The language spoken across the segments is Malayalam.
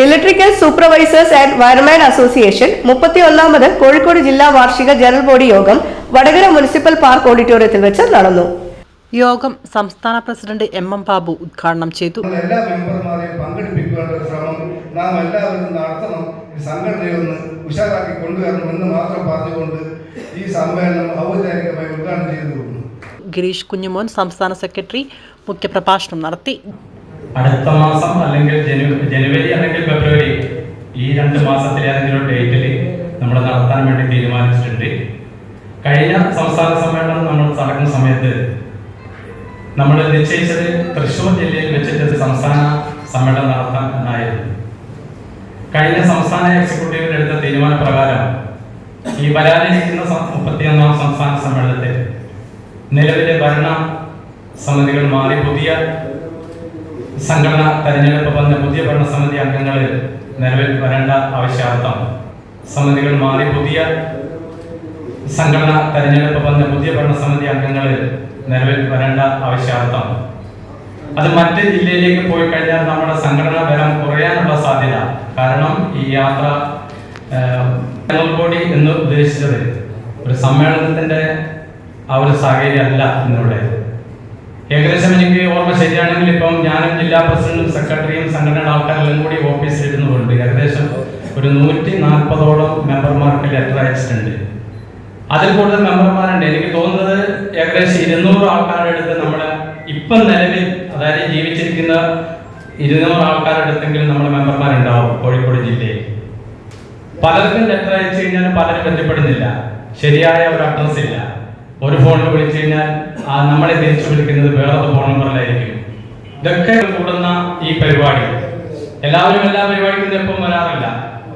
Electrical supervisors and wireman association 31ാമത് കോഴിക്കോട് ജില്ലാ വാർഷിക ജനറൽ ബോഡി യോഗം വടകര മുനിസിപ്പൽ പാർക്ക് ഓഡിറ്റോറിയത്തിൽ വെച്ച് നടന്നു. യോഗം സംസ്ഥാന പ്രസിഡന്റ് എം ബാബു ഉദ്ഘാടനം ചെയ്തു. എല്ലാ മെമ്പർമാരെയും പങ്കെടുപ്പിക്കാനുള്ള ശ്രമം നാം എല്ലാവരും നടത്തണം. സംഘടനയൊന്ന് ഉഷാറാക്കി കൊണ്ടുവരണമെന്ന് മാത്രം പറഞ്ഞുകൊണ്ട് ഈ സമ്മേളനം ഔപചാരികമായി ഉദ്ഘാടനം ചെയ്തു. ഗിരീഷ് കുഞ്ഞുമോൻ സംസ്ഥാന സെക്രട്ടറി മുഖ്യപ്രഭാഷണം നടത്തി. അടുത്ത മാസം അല്ലെങ്കിൽ ജനുവരി അല്ലെങ്കിൽ ഫെബ്രുവരി ഈ 2 മാസത്തിലെ ഏതെങ്കിലും ഡേറ്റിൽ നമ്മൾ നടത്താൻ വേണ്ടി തീരുമാനിച്ചിട്ടുണ്ട്. കഴിഞ്ഞ സംസ്ഥാന സമ്മേളനം നമ്മൾ നടക്കുന്ന സമയത്ത് നമ്മൾ നിശ്ചയിച്ചത് തൃശ്ശൂർ ജില്ലയിൽ വെച്ചിട്ട് സംസ്ഥാന സമ്മേളനം നടത്താൻ എന്നായിരുന്നു. കഴിഞ്ഞ സംസ്ഥാന എക്സിക്യൂട്ടീവിൽ എടുത്ത തീരുമാനപ്രകാരം ഈ വരാനിരിക്കുന്ന 31ാം സംസ്ഥാന സമ്മേളനത്തിൽ നിലവിലെ ഭരണ സമിതികൾ മാറി പുതിയ സംഘടന തെരഞ്ഞെടുപ്പ് വന്ന പുതിയ ഭരണസമിതി അംഗങ്ങൾ നിലവിൽ വരേണ്ട ആവശ്യാർത്ഥം സമിതികൾ മാറി പുതിയ സംഘടന തെരഞ്ഞെടുപ്പ് വന്ന പുതിയ ഭരണസമിതി അംഗങ്ങൾ നിലവിൽ വരേണ്ട ആവശ്യാർത്ഥം അത് മറ്റ് ജില്ലയിലേക്ക് പോയി കഴിഞ്ഞാൽ നമ്മുടെ സംഘടനാ ബലം കുറയാനുള്ള സാധ്യത. കാരണം ഈ യാത്ര ജനറൽ ബോഡി എന്ന് ഉദ്ദേശിച്ചത് ഒരു സമ്മേളനത്തിന്റെ ആ ഒരു സാഹചര്യമല്ല എന്നിവിടെ. ഏകദേശം എനിക്ക് ഓർമ്മ ശരിയാണെങ്കിൽ ഇപ്പം ഞാനും ജില്ലാ പ്രസിഡന്റും സെക്രട്ടറിയും സംഘടനയുടെ ആൾക്കാരെല്ലാം കൂടി ഓഫീസിൽ ഇരുന്നുകൊണ്ട് ഏകദേശം ഒരു 140ഓളം മെമ്പർമാർക്ക് ലെറ്റർ അയച്ചിട്ടുണ്ട്. അതിൽ കൂടുതൽ മെമ്പർമാരുണ്ട്. എനിക്ക് തോന്നുന്നത് ഏകദേശം 200 ആൾക്കാരുടെ അടുത്ത് നമ്മുടെ ഇപ്പം നിലവിൽ അതായത് ജീവിച്ചിരിക്കുന്ന 200 ആൾക്കാരുടെ അടുത്തെങ്കിലും നമ്മുടെ മെമ്പർമാരുണ്ടാവും കോഴിക്കോട് ജില്ലയിൽ. പലർക്കും ലെറ്റർ അയച്ചു കഴിഞ്ഞാൽ പലരും ബന്ധപ്പെടുന്നില്ല, ശരിയായ ഒരു അഡ്രസ് ഇല്ല. ഒരു ഫോണിൽ വിളിച്ചു കഴിഞ്ഞാൽ നമ്മളെ തിരിച്ചു വിളിക്കുന്നത് വേറൊരു ഫോൺ നമ്പറിലായിരിക്കും. ഇതൊക്കെ കൂടുന്ന ഈ പരിപാടി എല്ലാവരും എല്ലാ പരിപാടിക്കും എപ്പം വരാറില്ല.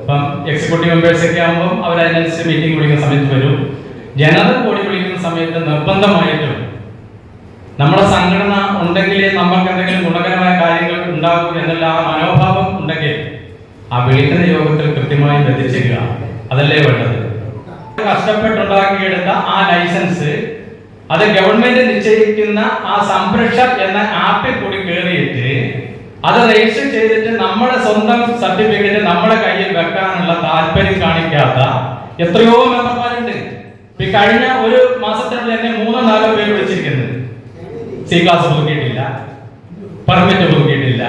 ഇപ്പം എക്സിക്യൂട്ടീവ് മെമ്പേഴ്സ് ഒക്കെ ആകുമ്പോൾ അവരനുസരിച്ച് മീറ്റിംഗ് വിളിക്കുന്ന സമയത്ത് വരും. ജനറൽ ബോഡി വിളിക്കുന്ന സമയത്ത് നിർബന്ധമായിട്ടും നമ്മുടെ സംഘടന ഉണ്ടെങ്കിലേ നമുക്ക് എന്തെങ്കിലും ഗുണകരമായ കാര്യങ്ങൾ ഉണ്ടാകൂ എന്നുള്ള ആ മനോഭാവം ഉണ്ടെങ്കിൽ ആ വിളിക്കുന്ന യോഗത്തിൽ കൃത്യമായി എത്തിച്ചേരുക, അതല്ലേ വേണ്ടത്. കഷ്ടപ്പെട്ടുണ്ടാക്കിയെടുത്ത ആ ലൈസൻസ് അത് ഗവൺമെന്റ് നിശ്ചയിക്കുന്ന ആ സംരക്ഷ എന്ന ആപ്പിൽ കൂടി കയറിയിട്ട് അത് രജിസ്റ്റർ ചെയ്തിട്ട് നമ്മുടെ സ്വന്തം സർട്ടിഫിക്കറ്റ് നമ്മുടെ കയ്യിൽ വെക്കാനുള്ള താല്പര്യം കാണിക്കാത്ത എത്രയോ മെമ്പർമാരുണ്ട്. ഈ കഴിഞ്ഞ ഒരു മാസത്തിനുള്ളിൽ തന്നെ 3-4 പേര് വിളിച്ചിരിക്കുന്നത്. സി ക്ലാസ് പുതുക്കിയിട്ടില്ല, പെർമിറ്റ് പുതുക്കിയിട്ടില്ല.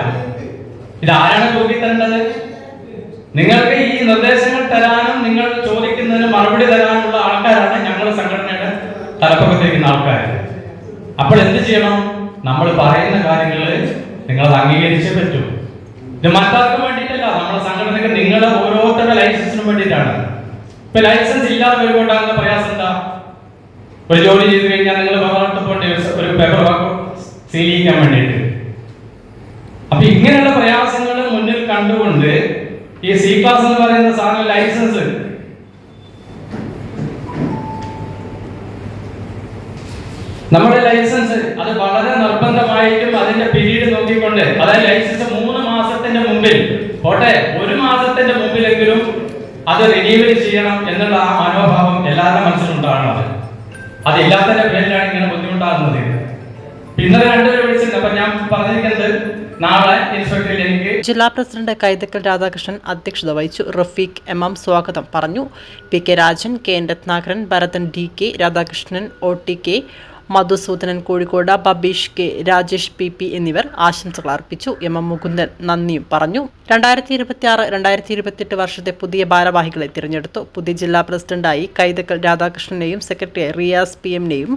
ഇതാരാണ് പുതുക്കി തരേണ്ടത്? നിങ്ങൾക്ക് ഈ നിർദ്ദേശങ്ങൾ തരാനും നിങ്ങൾ ചോദിക്കുന്നതിന് മറുപടി തരാനുള്ള ആൾക്കാരാണ് ഞങ്ങൾ സംഘടനയുടെ തലപ്പത്തിരിക്കുന്ന ആൾക്കാർ. അപ്പോൾ എന്ത് ചെയ്യണം? നമ്മൾ പറയുന്ന കാര്യങ്ങൾ നിങ്ങൾ അംഗീകരിച്ചേ പറ്റൂ. ഇത് മറ്റാർക്കും വേണ്ടിയിട്ടല്ല, നമ്മുടെ സംഘടനയ്ക്ക് നിങ്ങളുടെ ഓരോരുത്തരുടെ ലൈസൻസിനും വേണ്ടിയിട്ടാണ്. ഇപ്പൊ ലൈസൻസ് ഇല്ലാതെ വരുമ്പോണ്ടാകുന്ന പ്രയാസം എന്താ? ഒരു ജോലി ചെയ്ത് കഴിഞ്ഞാൽ നിങ്ങൾ ഒരു പേപ്പർ സീൽ ചെയ്യാൻ വേണ്ടിയിട്ട്. അപ്പൊ ഇങ്ങനെയുള്ള പ്രയാസങ്ങൾ മുന്നിൽ കണ്ടുകൊണ്ട് ഈ സി ക്ലാസ് എന്ന് പറയുന്ന സാധനം ലൈസൻസ് നമ്മുടെ ലൈസൻസ് അത് വളരെ നിർബന്ധമായിട്ടും അതിന്റെ പീരീഡ് നോക്കിക്കൊണ്ട് അതായത് ലൈസൻസ് 3 മാസത്തിന്റെ മുമ്പിൽ പോട്ടെ 1 മാസത്തിന്റെ മുമ്പിലെങ്കിലും അത് റിന്യൂവൽ ചെയ്യണം എന്നുള്ള ആ മനോഭാവം എല്ലാവരുടെ മനസ്സിലുണ്ടാകണം. അതില്ലാത്തതിന്റെ പേരിലാണ് ഇങ്ങനെ ബുദ്ധിമുട്ടാകുന്നത്. പിന്നെ 2 പേര് വിളിച്ചിട്ടുണ്ട്. അപ്പൊ ഞാൻ പറഞ്ഞിരിക്കുന്നത് നാളെ ഇൻസ്പെക്ടറിൽ എനിക്ക് ജില്ലാ പ്രസിഡന്റ് കൈതക്കൽ രാധാകൃഷ്ണൻ അധ്യക്ഷത വഹിച്ചു. റഫീഖ് എം സ്വാഗതം പറഞ്ഞു. PK. Rajan, KN. Ratnakaran, Bharathan DK. Radhakrishnan, OTK. Madhusudanan Kozhikode, Babeesh K, Rajesh P എന്നിവർ ആശംസകൾ അർപ്പിച്ചു. എം മുകുന്ദൻ നന്ദിയും പറഞ്ഞു. 2026-2028 വർഷത്തെ പുതിയ ഭാരവാഹികളെ തിരഞ്ഞെടുത്തു. പുതിയ ജില്ലാ പ്രസിഡന്റായി കൈതക്കൽ രാധാകൃഷ്ണനെയും സെക്രട്ടറിയായി റിയാസ് PM നെയും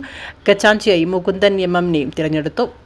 ഖജാൻജിയായി മുകുന്ദൻ MM നെയും തിരഞ്ഞെടുത്തു.